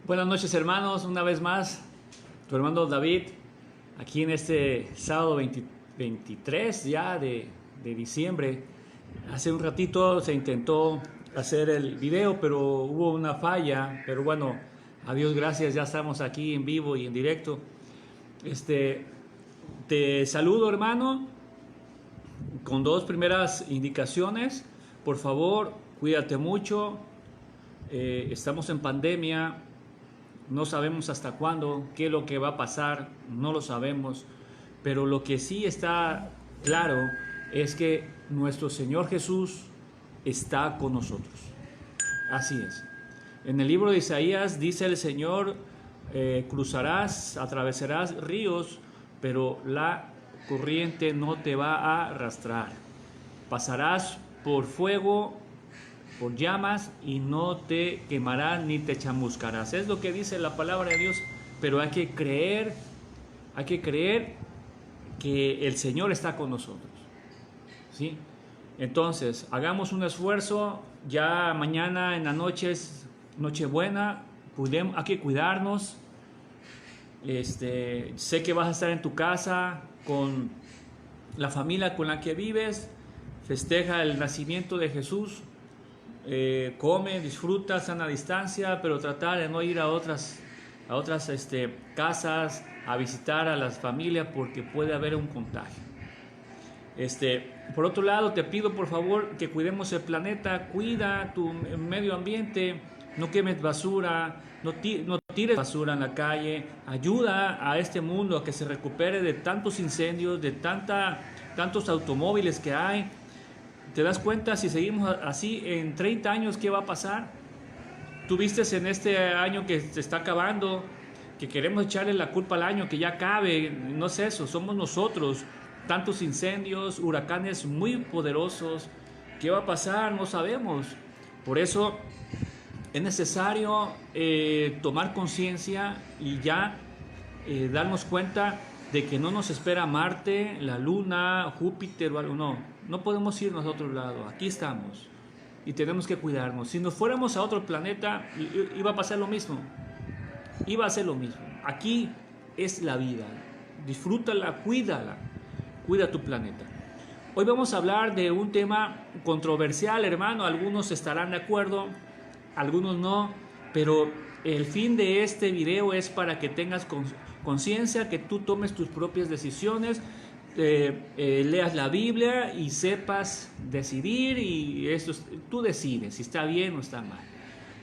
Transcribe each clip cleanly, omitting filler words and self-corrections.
Buenas noches, hermanos, una vez más, tu hermano David, aquí en este sábado 23 ya de diciembre. Hace un ratito se intentó hacer el video, pero hubo una falla, pero bueno, a Dios gracias, ya estamos aquí en vivo y en directo. Te saludo, hermano, con dos primeras indicaciones. Por favor, cuídate mucho. Estamos en pandemia. No sabemos hasta cuándo, qué es lo que va a pasar, no lo sabemos, pero lo que sí está claro es que nuestro Señor Jesús está con nosotros. Así es. En el libro de Isaías dice el Señor, cruzarás, atravesarás ríos, pero la corriente no te va a arrastrar. Pasarás por fuego, por llamas, y no te quemarás ni te chamuscarás. Es lo que dice la palabra de Dios, pero hay que creer que el Señor está con nosotros, ¿sí? Entonces, hagamos un esfuerzo. Ya mañana en la noche es Nochebuena, hay que cuidarnos. Sé que vas a estar en tu casa con la familia con la que vives, festeja el nacimiento de Jesús. Come, disfruta, sana distancia, pero tratar de no ir a otras casas a visitar a las familias, porque puede haber un contagio. Por otro lado, te pido por favor que cuidemos el planeta, cuida tu medio ambiente, no quemes basura, no tires basura en la calle, ayuda a este mundo a que se recupere de tantos incendios, de tantos automóviles que hay. ¿Te das cuenta? Si seguimos así en 30 años, ¿qué va a pasar? Tú viste en este año que se está acabando, que queremos echarle la culpa al año, que ya acabe. No es eso, somos nosotros. Tantos incendios, huracanes muy poderosos. ¿Qué va a pasar? No sabemos. Por eso es necesario tomar conciencia y ya darnos cuenta de que no nos espera Marte, la Luna, Júpiter o algo. No podemos irnos a otro lado. Aquí estamos y tenemos que cuidarnos. Si nos fuéramos a otro planeta, iba a pasar lo mismo. Iba a ser lo mismo. Aquí es la vida. Disfrútala, cuídala. Cuida tu planeta. Hoy vamos a hablar de un tema controversial, hermano. Algunos estarán de acuerdo, algunos no, pero el fin de este video es para que tengas conciencia, que tú tomes tus propias decisiones, leas la Biblia y sepas decidir, y tú decides si está bien o está mal.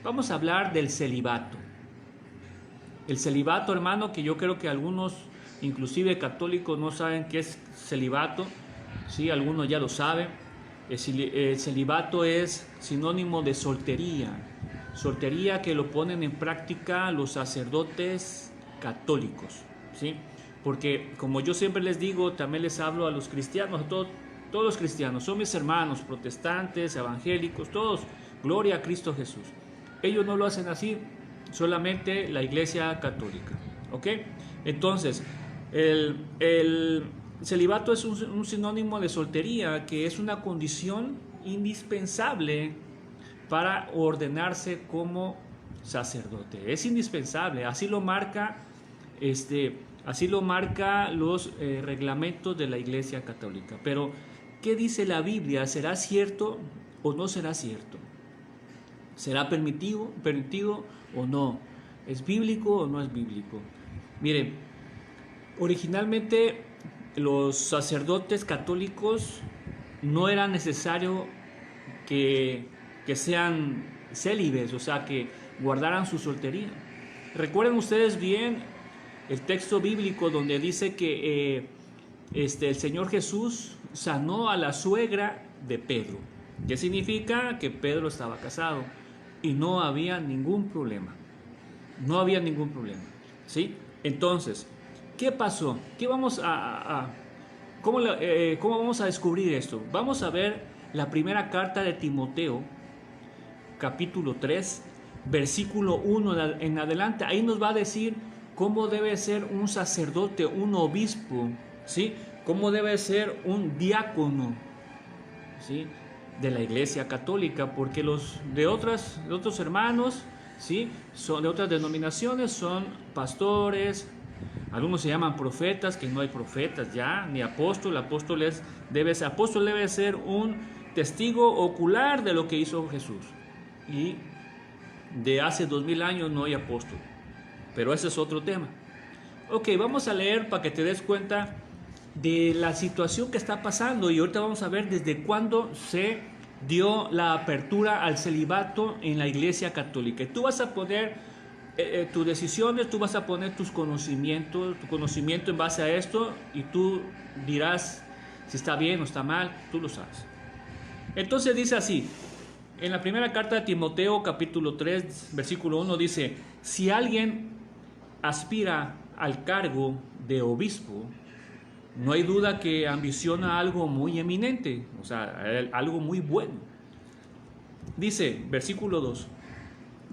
Vamos a hablar del celibato. El celibato, hermano, que yo creo que algunos, inclusive católicos, no saben qué es celibato. Sí, algunos ya lo saben. El celibato es sinónimo de soltería. Soltería que lo ponen en práctica los sacerdotes católicos, ¿sí? Porque, como yo siempre les digo, también les hablo a los cristianos, a todos los cristianos, son mis hermanos, protestantes, evangélicos, todos, gloria a Cristo Jesús. Ellos no lo hacen así, solamente la Iglesia Católica, ¿ok? Entonces, el celibato es un sinónimo de soltería, que es una condición indispensable para ordenarse como sacerdote. Es indispensable, así lo marca los reglamentos de la Iglesia Católica. Pero, ¿qué dice la Biblia? ¿Será cierto o no será cierto? ¿Será permitido o no? ¿Es bíblico o no es bíblico? Miren, originalmente los sacerdotes católicos no era necesario que sean célibes, o sea, que guardaran su soltería. Recuerden ustedes bien el texto bíblico donde dice que el Señor Jesús sanó a la suegra de Pedro. ¿Qué significa? Que Pedro estaba casado y no había ningún problema. No había ningún problema, ¿sí? Entonces, ¿qué pasó? ¿Cómo vamos a descubrir esto? Vamos a ver la primera carta de Timoteo, capítulo 3, versículo 1 en adelante. Ahí nos va a decir cómo debe ser un sacerdote, un obispo, ¿sí? Cómo debe ser un diácono, ¿sí?, de la Iglesia Católica, porque los de otros hermanos ¿sí? Son de otras denominaciones, son pastores, algunos se llaman profetas, que no hay profetas ya, ni apóstol. Apóstol debe ser un testigo ocular de lo que hizo Jesús. Y de hace 2000 años no hay apóstol. Pero ese es otro tema. Ok, vamos a leer para que te des cuenta de la situación que está pasando. Y ahorita vamos a ver desde cuándo se dio la apertura al celibato en la Iglesia Católica. Y tú vas a poner tus decisiones, tú vas a poner tus conocimientos, tu conocimiento en base a esto, y tú dirás si está bien o está mal, tú lo sabes. Entonces dice así, en la primera carta de Timoteo, capítulo 3, versículo 1, dice: si alguien aspira al cargo de obispo, no hay duda que ambiciona algo muy eminente, o sea, algo muy bueno. Dice, versículo 2,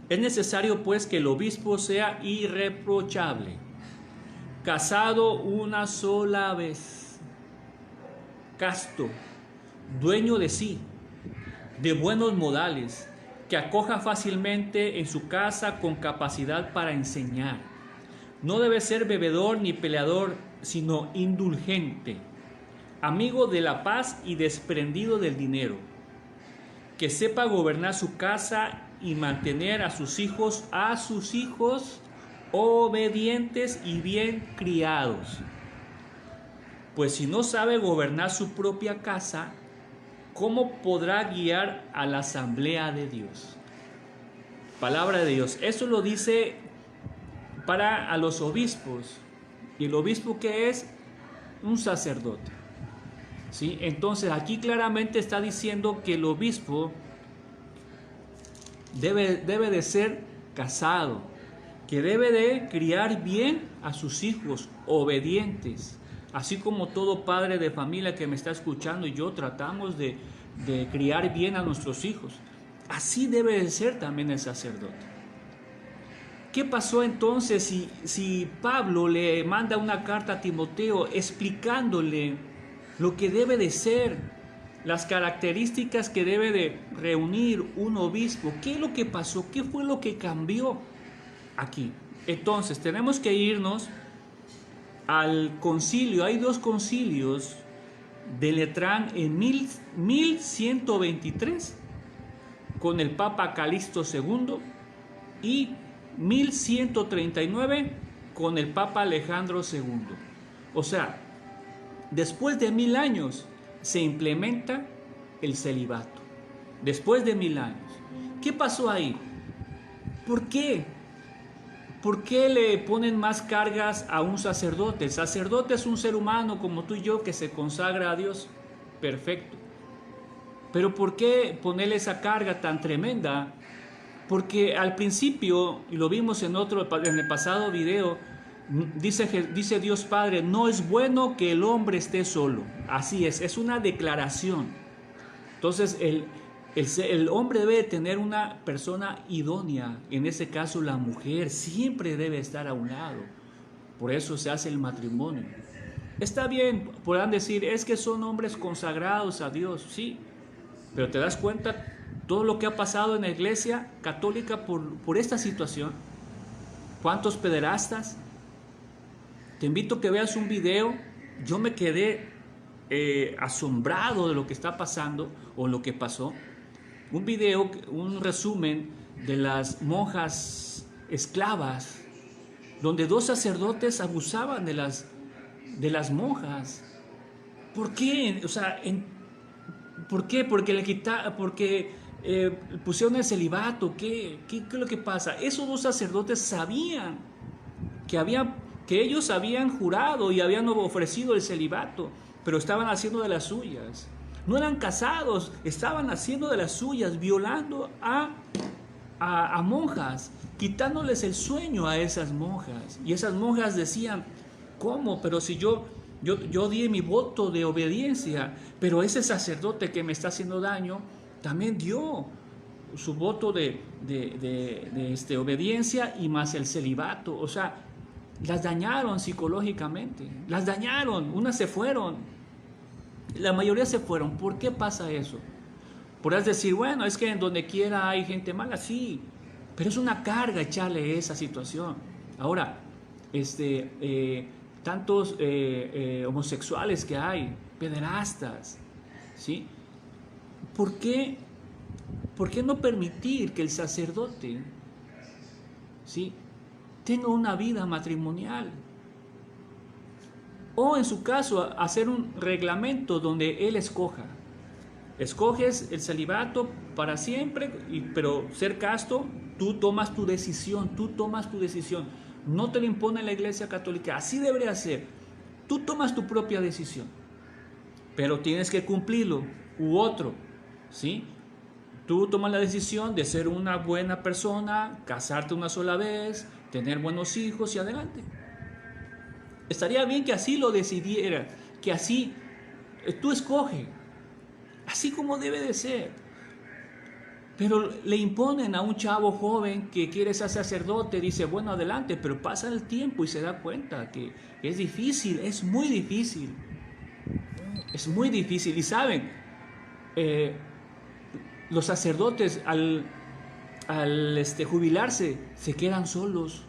es necesario pues que el obispo sea irreprochable, casado una sola vez, casto, dueño de sí, de buenos modales, que acoja fácilmente en su casa con capacidad para enseñar. No debe ser bebedor ni peleador, sino indulgente, amigo de la paz y desprendido del dinero, que sepa gobernar su casa y mantener a sus hijos obedientes y bien criados. Pues si no sabe gobernar su propia casa, ¿cómo podrá guiar a la asamblea de Dios? Palabra de Dios. Eso lo dice para a los obispos. ¿Y el obispo qué es? Un sacerdote. ¿Sí? Entonces aquí claramente está diciendo que el obispo debe de ser casado, que debe de criar bien a sus hijos, obedientes, así como todo padre de familia que me está escuchando y yo tratamos de criar bien a nuestros hijos. Así debe de ser también el sacerdote. ¿Qué pasó entonces si Pablo le manda una carta a Timoteo explicándole lo que debe de ser, las características que debe de reunir un obispo? ¿Qué es lo que pasó? ¿Qué fue lo que cambió aquí? Entonces tenemos que irnos al concilio. Hay dos concilios de Letrán en 1123 con el Papa Calixto II y 1139 con el Papa Alejandro II. O sea, después de 1000 años se implementa el celibato. Después de 1000 años. ¿Qué pasó ahí? ¿Por qué? ¿Por qué le ponen más cargas a un sacerdote? El sacerdote es un ser humano como tú y yo que se consagra a Dios. Perfecto. Pero ¿por qué ponerle esa carga tan tremenda? Porque al principio, y lo vimos en el pasado video, dice Dios Padre, no es bueno que el hombre esté solo. Así es una declaración. Entonces el hombre debe tener una persona idónea, en ese caso la mujer siempre debe estar a un lado. Por eso se hace el matrimonio. Está bien, podrán decir, es que son hombres consagrados a Dios, sí, pero te das cuenta todo lo que ha pasado en la Iglesia Católica por esta situación. ¿Cuántos pederastas? Te invito a que veas un video. Yo me quedé asombrado de lo que está pasando o lo que pasó. Un video, un resumen de las monjas esclavas, donde 2 sacerdotes abusaban de las monjas. ¿Por qué? O sea, ¿por qué? Porque pusieron el celibato. ¿Qué es lo que pasa? Esos 2 sacerdotes sabían que ellos habían jurado y habían ofrecido el celibato, pero estaban haciendo de las suyas. No eran casados, estaban haciendo de las suyas, violando a monjas, quitándoles el sueño a esas monjas. Y esas monjas decían, ¿cómo? Pero si yo di mi voto de obediencia, pero ese sacerdote que me está haciendo daño también dio su voto de obediencia y más el celibato. O sea, las dañaron psicológicamente, las dañaron, unas se fueron. La mayoría se fueron. ¿Por qué pasa eso? Podrás decir, bueno, es que en donde quiera hay gente mala. Sí, Pero es una carga echarle esa situación. Ahora, tantos homosexuales que hay, pederastas, ¿sí? ¿Por qué no permitir que el sacerdote, ¿sí?, tenga una vida matrimonial? O en su caso, hacer un reglamento donde él escoja. Escoges el celibato para siempre, pero ser casto, tú tomas tu decisión. No te lo impone la Iglesia Católica, así debería ser. Tú tomas tu propia decisión, pero tienes que cumplirlo, u otro, ¿sí? Tú tomas la decisión de ser una buena persona, casarte una sola vez, tener buenos hijos y adelante. Estaría bien que así lo decidiera, que así tú escoges, así como debe de ser. Pero le imponen a un chavo joven que quiere ser sacerdote, dice, bueno, adelante, pero pasa el tiempo y se da cuenta que es difícil, es muy difícil. Es muy difícil. Y saben, los sacerdotes al jubilarse se quedan solos.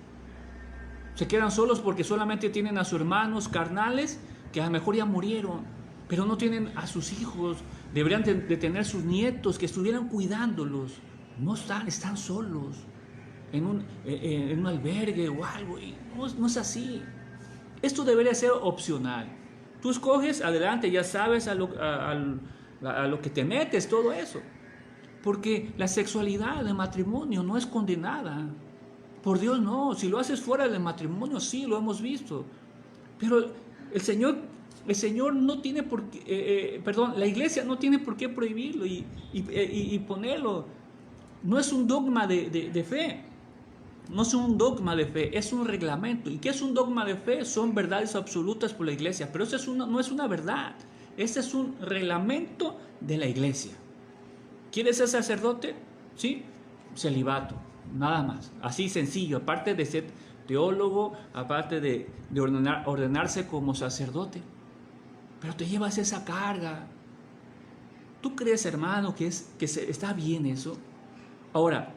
Se quedan solos porque solamente tienen a sus hermanos carnales que a lo mejor ya murieron, pero no tienen a sus hijos. Deberían de tener sus nietos que estuvieran cuidándolos. No están solos en un albergue o algo. Y no es así. Esto debería ser opcional. Tú escoges, adelante, ya sabes a lo que te metes, todo eso. Porque la sexualidad del matrimonio no es condenada. Por Dios no, si lo haces fuera del matrimonio, sí, lo hemos visto. Pero el Señor no tiene por qué, la Iglesia no tiene por qué prohibirlo y ponerlo. No es un dogma de fe. No es un dogma de fe, es un reglamento. ¿Y qué es un dogma de fe? Son verdades absolutas por la Iglesia, pero eso no es una verdad. Este es un reglamento de la Iglesia. ¿Quieres ser sacerdote? Sí, celibato, nada más. Así sencillo, aparte de ser teólogo, aparte de ordenarse como sacerdote. Pero te llevas esa carga. ¿Tú crees, hermano, que está bien eso? Ahora,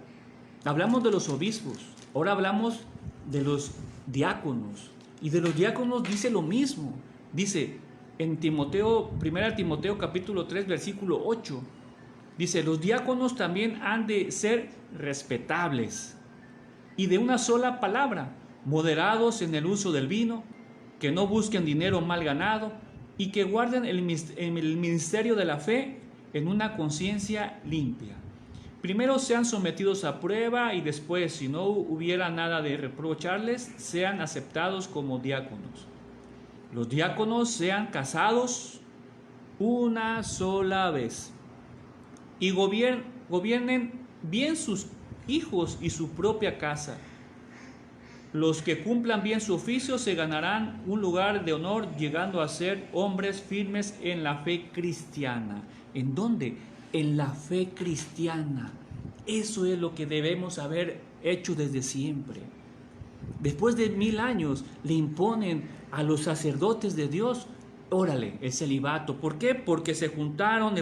hablamos de los obispos, ahora hablamos de los diáconos. Y de los diáconos dice lo mismo. Dice en 1 Timoteo capítulo 3, versículo 8. Dice, los diáconos también han de ser respetables y de una sola palabra, moderados en el uso del vino, que no busquen dinero mal ganado y que guarden el ministerio de la fe en una conciencia limpia. Primero sean sometidos a prueba y después, si no hubiera nada de reprocharles, sean aceptados como diáconos. Los diáconos sean casados una sola vez y gobiernen bien sus hijos y su propia casa. Los que cumplan bien su oficio se ganarán un lugar de honor, llegando a ser hombres firmes en la fe cristiana. ¿En dónde? En la fe cristiana. Eso es lo que debemos haber hecho desde siempre. Después de 1000 años le imponen a los sacerdotes de Dios, órale, el celibato. ¿Por qué? Porque se juntaron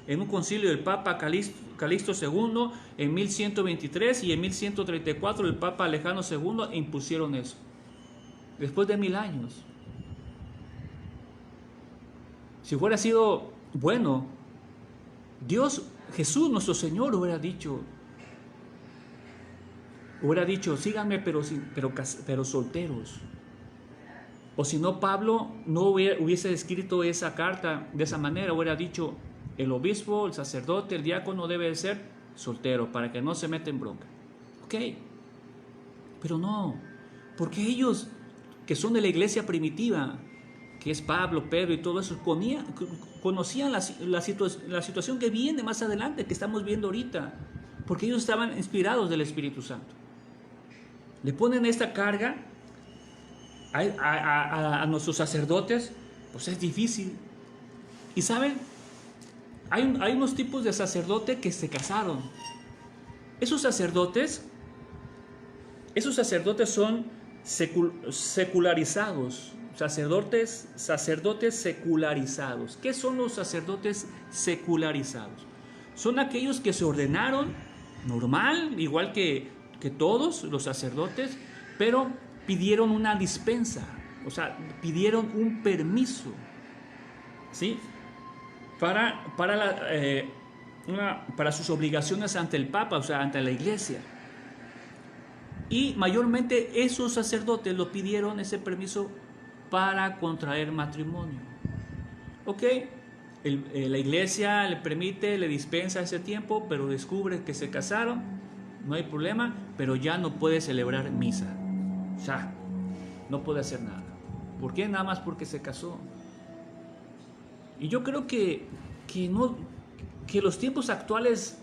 en un concilio del Papa Calixto II en 1123 y en 1134 el Papa Alejandro II e impusieron eso. Después de 1000 años. Si hubiera sido bueno, Jesús nuestro Señor hubiera dicho, síganme pero solteros. O si no, Pablo no hubiese escrito esa carta de esa manera, hubiera dicho, el obispo, el sacerdote, el diácono debe de ser soltero para que no se meta en bronca. Ok, pero no, porque ellos que son de la iglesia primitiva, que es Pablo, Pedro y todo eso, conocían la situación que viene más adelante, que estamos viendo ahorita, porque ellos estaban inspirados del Espíritu Santo. Le ponen esta carga a nuestros sacerdotes, pues es difícil. Y saben, hay unos tipos de sacerdote que se casaron. Esos sacerdotes son secularizados. Sacerdotes secularizados. ¿Qué son los sacerdotes secularizados? Son aquellos que se ordenaron normal, igual que todos los sacerdotes, pero pidieron una dispensa, o sea, pidieron un permiso, ¿sí? Para sus obligaciones ante el Papa, o sea, ante la Iglesia. Y mayormente esos sacerdotes lo pidieron ese permiso para contraer matrimonio. ¿Ok? La Iglesia le permite, le dispensa ese tiempo, pero descubre que se casaron, no hay problema, pero ya no puede celebrar misa. Ya, no puede hacer nada. ¿Por qué? Nada más porque se casó. Y yo creo que los tiempos actuales,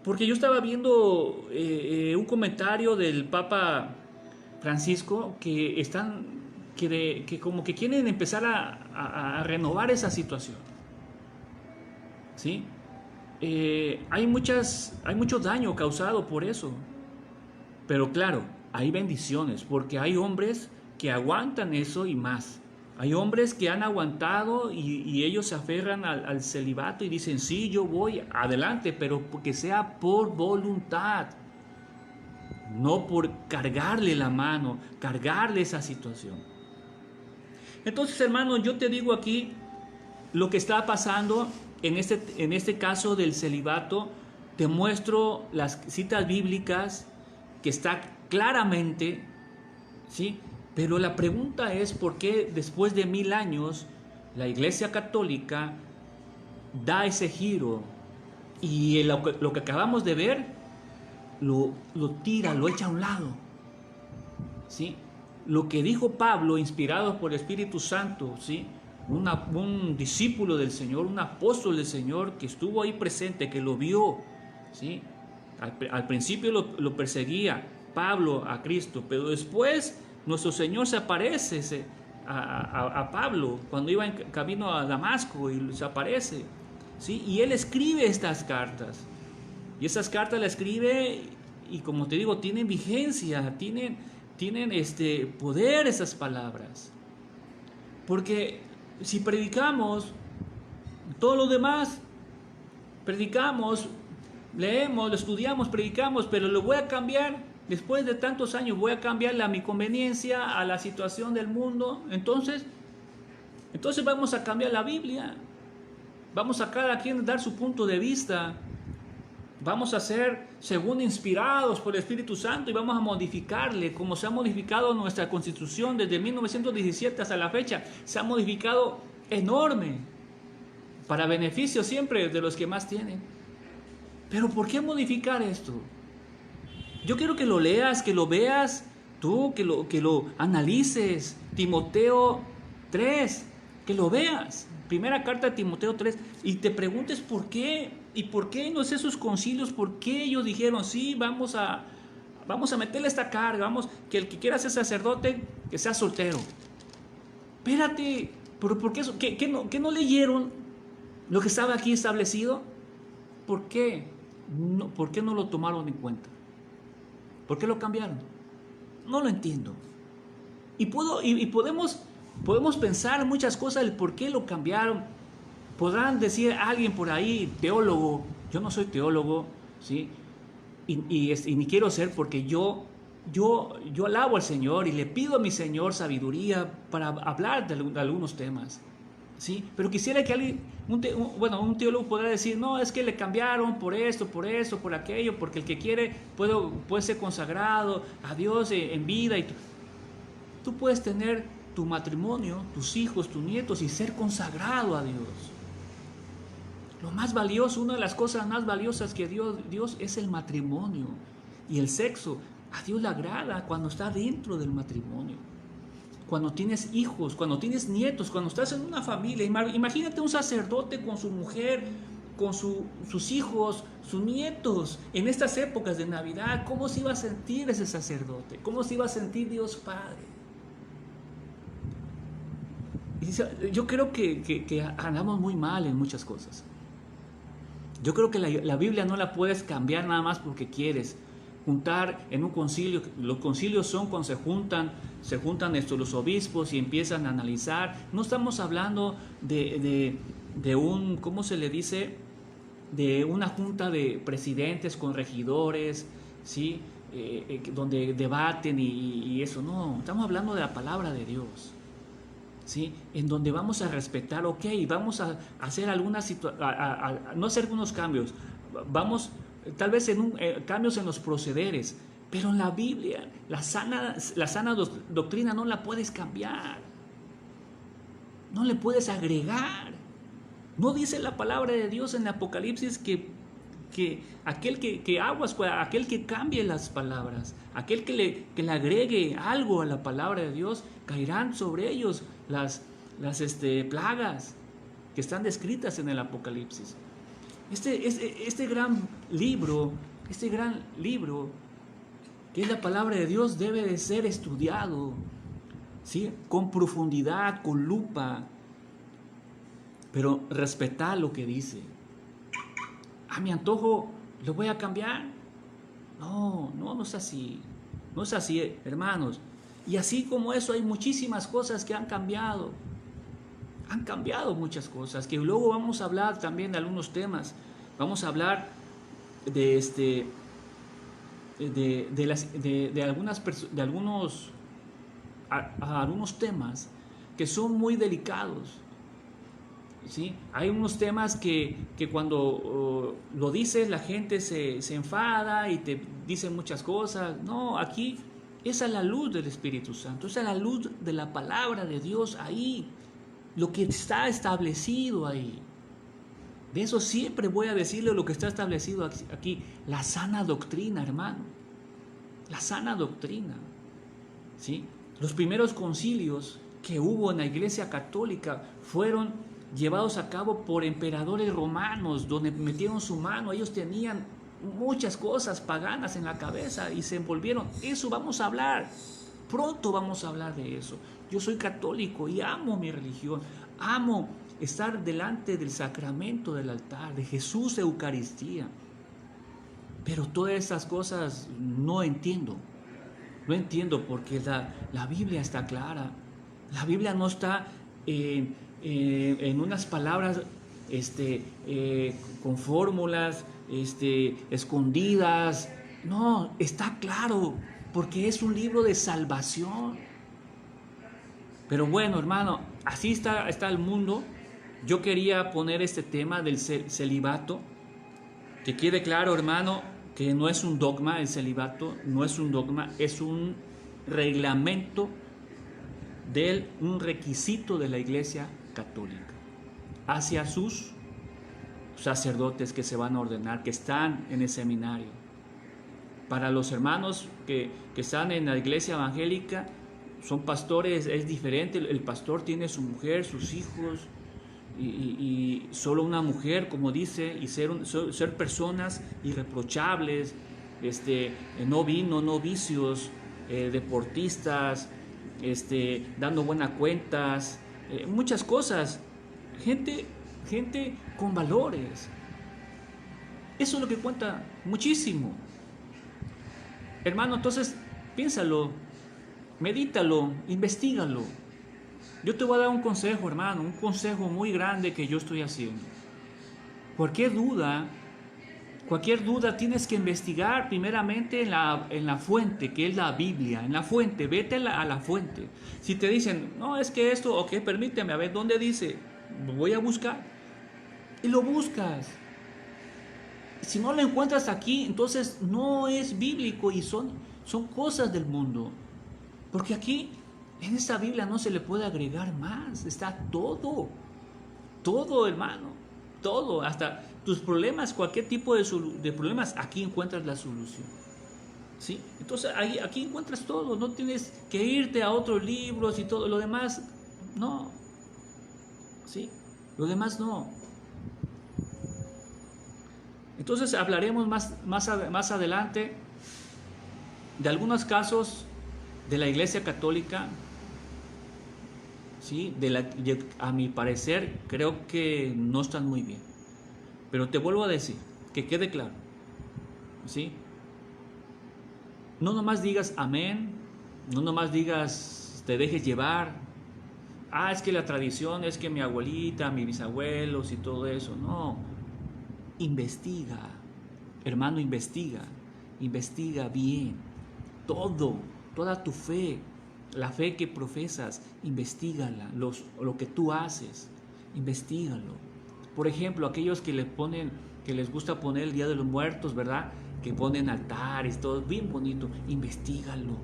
porque yo estaba viendo un comentario del Papa Francisco que como que quieren empezar a renovar esa situación, ¿sí? Hay mucho daño causado por eso, pero claro, hay bendiciones, porque hay hombres que aguantan eso y más. Hay hombres que han aguantado y ellos se aferran al celibato y dicen, sí, yo voy adelante, pero que sea por voluntad, no por cargarle la mano, cargarle esa situación. Entonces, hermano, yo te digo aquí lo que está pasando en este caso del celibato. Te muestro las citas bíblicas que está claramente, ¿sí? Pero la pregunta es por qué después de 1000 años la Iglesia Católica da ese giro y lo que acabamos de ver lo tira, lo echa a un lado, ¿sí? Lo que dijo Pablo, inspirado por el Espíritu Santo, ¿sí? Un discípulo del Señor, un apóstol del Señor que estuvo ahí presente, que lo vio, ¿sí? Al principio lo perseguía Pablo a Cristo, pero después nuestro Señor se aparece a Pablo cuando iba en camino a Damasco y se aparece, ¿sí? Y él escribe estas cartas. Y esas cartas las escribe y, como te digo, tienen vigencia, tienen poder esas palabras. Porque si predicamos, todo lo demás, predicamos, leemos, lo estudiamos, predicamos, pero lo voy a cambiar. Después de tantos años voy a cambiarle a mi conveniencia, a la situación del mundo. Entonces vamos a cambiar la Biblia. Vamos a cada quien dar su punto de vista. Vamos a ser según inspirados por el Espíritu Santo y vamos a modificarle como se ha modificado nuestra Constitución desde 1917 hasta la fecha. Se ha modificado enorme para beneficio siempre de los que más tienen. Pero ¿por qué modificar esto? Yo quiero que lo leas, que lo veas tú, que lo analices. Timoteo 3, que lo veas. Primera carta de Timoteo 3, y te preguntes por qué. ¿Y por qué no es esos concilios? ¿Por qué ellos dijeron, sí, vamos a meterle esta carga, que el que quiera ser sacerdote, que sea soltero? Espérate, ¿pero por qué eso? ¿Qué no leyeron lo que estaba aquí establecido? ¿Por qué? ¿Por qué no lo tomaron en cuenta? ¿Por qué lo cambiaron? No lo entiendo. Y podemos pensar muchas cosas del por qué lo cambiaron. Podrán decir alguien por ahí, teólogo. Yo no soy teólogo, ¿sí? Y ni quiero ser, porque yo alabo al Señor y le pido a mi Señor sabiduría para hablar de algunos temas, ¿sí? Pero quisiera que alguien, un teólogo podrá decir, no, es que le cambiaron por esto, por aquello, porque el que quiere puede ser consagrado a Dios en vida. Tú puedes tener tu matrimonio, tus hijos, tus nietos y ser consagrado a Dios. Lo más valioso, una de las cosas más valiosas que Dios es el matrimonio y el sexo. A Dios le agrada cuando está dentro del matrimonio. Cuando tienes hijos, cuando tienes nietos, cuando estás en una familia. Imagínate un sacerdote con su mujer, con sus hijos, sus nietos, en estas épocas de Navidad. ¿Cómo se iba a sentir ese sacerdote? ¿Cómo se iba a sentir Dios Padre? Yo creo que andamos muy mal en muchas cosas. Yo creo que la Biblia no la puedes cambiar nada más porque quieres. Juntar en un concilio, los concilios son cuando se juntan los obispos y empiezan a analizar. No estamos hablando de un, ¿cómo se le dice? de una junta de presidentes con regidores, ¿sí? Donde debaten y eso. No, estamos hablando de la palabra de Dios, ¿sí? En donde vamos a respetar, ok, vamos a hacer algunas no hacer algunos cambios, vamos tal vez cambios en los procederes, pero en la Biblia, la sana doctrina no la puedes cambiar, no le puedes agregar. No dice la palabra de Dios en Apocalipsis que aquel que aguas, aquel que cambie las palabras, aquel que le agregue algo a la palabra de Dios, caerán sobre ellos las plagas que están descritas en el Apocalipsis. Este gran libro, que es la palabra de Dios, debe de ser estudiado, ¿sí? Con profundidad, con lupa, pero respetar lo que dice. A mi antojo lo voy a cambiar. No es así. No es así, hermanos. Y así como eso hay muchísimas cosas que han cambiado. Han cambiado muchas cosas, que luego vamos a hablar también de algunos temas. Vamos a hablar de algunos temas que son muy delicados. ¿Sí? Hay unos temas que cuando lo dices la gente se enfada y te dicen muchas cosas. No, aquí es a la luz del Espíritu Santo, es a la luz de la palabra de Dios ahí, lo que está establecido ahí. De eso siempre voy a decirle lo que está establecido aquí, la sana doctrina, hermano, la sana doctrina, ¿sí? Los primeros concilios que hubo en la Iglesia Católica fueron llevados a cabo por emperadores romanos, donde metieron su mano. Ellos tenían muchas cosas paganas en la cabeza y se envolvieron. Eso vamos a hablar, pronto vamos a hablar de eso. Yo soy católico y amo mi religión, amo estar delante del sacramento del altar, de Jesús Eucaristía, pero todas esas cosas no entiendo porque la Biblia está clara. La Biblia no está en unas palabras con fórmulas escondidas. No, está claro, porque es un libro de salvación. Pero bueno, hermano, así está el mundo. Yo quería poner este tema del celibato. Que quede claro, hermano, que no es un dogma el celibato, no es un dogma, es un reglamento, un requisito de la Iglesia Católica hacia sus sacerdotes que se van a ordenar, que están en el seminario. Para los hermanos que están en la iglesia evangélica, son pastores, es diferente. El pastor tiene su mujer, sus hijos, y solo una mujer, como dice, y ser personas irreprochables, no vicios, deportistas, dando buenas cuentas, muchas cosas, gente con valores. Eso es lo que cuenta muchísimo, hermano. Entonces piénsalo, medítalo, investígalo. Yo te voy a dar un consejo, hermano, un consejo muy grande que yo estoy haciendo. Cualquier duda tienes que investigar primeramente en la fuente, que es la Biblia. En la fuente, vete a la fuente. Si te dicen, no, es que esto, ok, permíteme, a ver, ¿dónde dice? Voy a buscar. Y lo buscas. Si no lo encuentras aquí, entonces no es bíblico y son cosas del mundo. Porque aquí, en esta Biblia no se le puede agregar más. Está todo, hermano, todo, hasta tus problemas, cualquier tipo de problemas, aquí encuentras la solución, ¿sí? Entonces aquí encuentras todo, no tienes que irte a otros libros y todo lo demás, no, ¿sí? Lo demás no. Entonces hablaremos más adelante de algunos casos de la Iglesia Católica, ¿sí? A mi parecer creo que no están muy bien. Pero te vuelvo a decir, que quede claro, ¿sí? No nomás digas amén, no nomás digas te dejes llevar. Es que la tradición es que mi abuelita, mis bisabuelos y todo eso. No. investiga, hermano, investiga bien toda tu fe, la fe que profesas, investígala, lo que tú haces, investígalo. Por ejemplo, aquellos que les gusta poner el Día de los Muertos, ¿verdad? Que ponen altares, todo bien bonito, investígalo.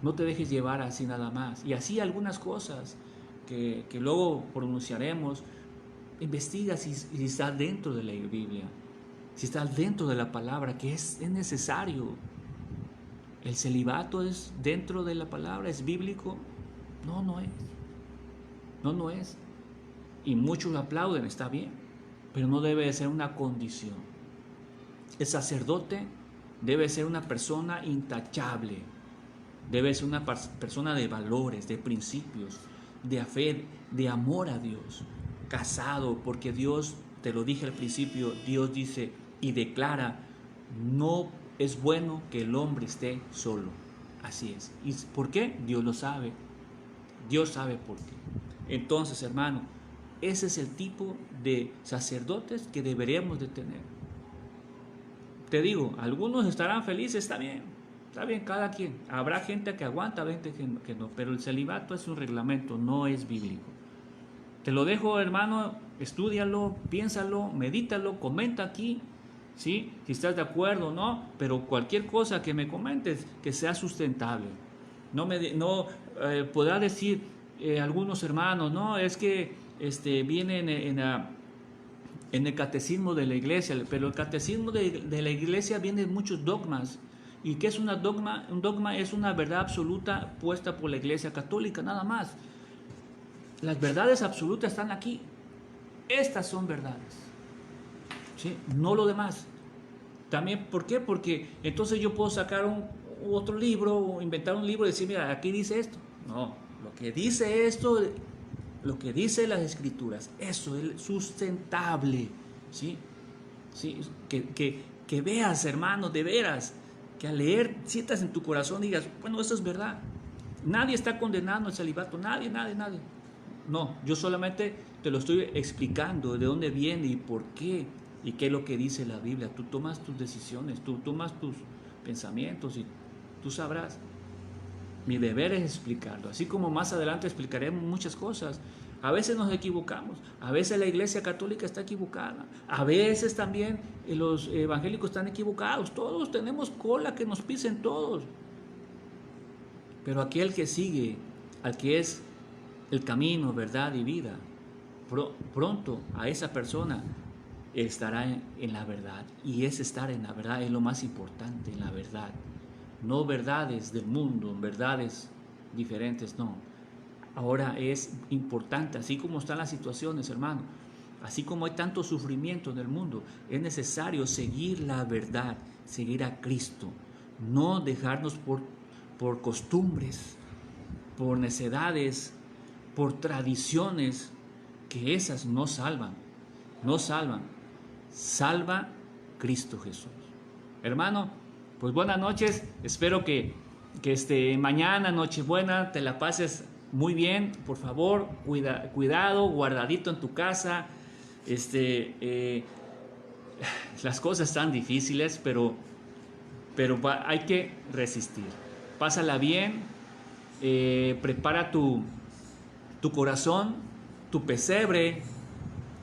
No te dejes llevar así nada más. Y así algunas cosas que luego pronunciaremos. Investiga si estás dentro de la Biblia, si estás dentro de la palabra, que es necesario. ¿El celibato es dentro de la palabra? ¿Es bíblico? No, no es. No es. Y muchos lo aplauden, está bien, pero no debe de ser una condición. El sacerdote debe ser una persona intachable, debe ser una persona de valores, de principios, de fe, de amor a Dios, casado, porque Dios, te lo dije al principio, Dios dice y declara, no es bueno que el hombre esté solo. Así es. ¿Y por qué? Dios lo sabe. Dios sabe por qué. Entonces, hermano, ese es el tipo de sacerdotes que deberíamos de tener. Te digo, algunos estarán felices, está bien, cada quien. Habrá gente que aguanta, gente que no, pero el celibato es un reglamento, no es bíblico. Te lo dejo, hermano, estúdialo, piénsalo, medítalo, comenta aquí, ¿sí? Si estás de acuerdo o no, pero cualquier cosa que me comentes que sea sustentable. Podrá decir algunos hermanos, no, es que viene en el catecismo de la iglesia, pero el catecismo de la iglesia viene en muchos dogmas. ¿Y qué es un dogma? Un dogma es una verdad absoluta puesta por la iglesia católica, nada más. Las verdades absolutas están aquí. Estas son verdades, ¿sí? No lo demás. También, ¿por qué? Porque entonces yo puedo sacar otro libro o inventar un libro y decir, mira, aquí dice esto. No, lo que dice esto, lo que dice las escrituras, eso es sustentable, ¿sí? ¿Sí? Que veas, hermano, de veras, que al leer sientas en tu corazón y digas, bueno, eso es verdad. Nadie está condenando el celibato, nadie. No, yo solamente te lo estoy explicando de dónde viene y por qué y qué es lo que dice la Biblia. Tú tomas tus decisiones, tú tomas tus pensamientos y tú sabrás. Mi deber es explicarlo, así como más adelante explicaremos muchas cosas. A veces nos equivocamos, a veces la Iglesia Católica está equivocada, a veces también los evangélicos están equivocados, todos tenemos cola que nos pisen todos. Pero aquel que sigue, al que es el camino, verdad y vida, pronto a esa persona estará en la verdad. Y ese estar en la verdad es lo más importante, en la verdad. No verdades del mundo, verdades diferentes, no. Ahora es importante, así como están las situaciones, hermano, así como hay tanto sufrimiento en el mundo, es necesario seguir la verdad, seguir a Cristo, no dejarnos por costumbres, por necedades, por tradiciones, que esas no salvan. Salva Cristo Jesús. Hermano, pues buenas noches, espero que mañana, Nochebuena, te la pases muy bien. Por favor, cuidado, guardadito en tu casa. Las cosas están difíciles, pero hay que resistir. Pásala bien, prepara tu corazón, tu pesebre,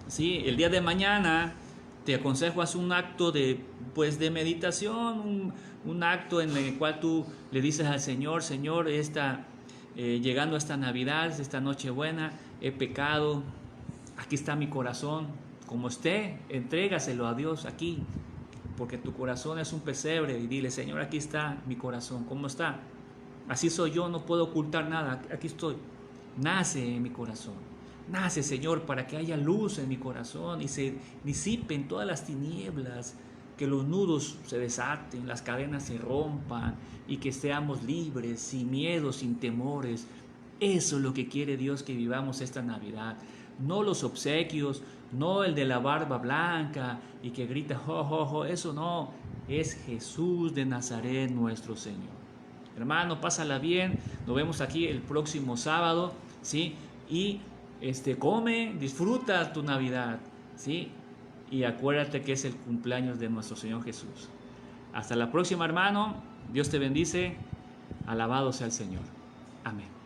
¿sí? El día de mañana te aconsejo hacer un acto de meditación, un acto en el cual tú le dices al Señor, llegando a esta Navidad, esta Nochebuena, he pecado, aquí está mi corazón, como esté, entrégaselo a Dios aquí, porque tu corazón es un pesebre, y dile, Señor, aquí está mi corazón, ¿cómo está? Así soy yo, no puedo ocultar nada, aquí estoy. Nace en mi corazón, nace, Señor, para que haya luz en mi corazón y se disipen todas las tinieblas, que los nudos se desaten, las cadenas se rompan y que seamos libres, sin miedo, sin temores. Eso es lo que quiere Dios que vivamos esta Navidad, no los obsequios, no el de la barba blanca y que grita jo, jo, jo, eso no, es Jesús de Nazaret nuestro Señor. Hermano, pásala bien, nos vemos aquí el próximo sábado, ¿sí? Y come, disfruta tu Navidad, ¿sí? Y acuérdate que es el cumpleaños de nuestro Señor Jesús. Hasta la próxima, hermano. Dios te bendice. Alabado sea el Señor. Amén.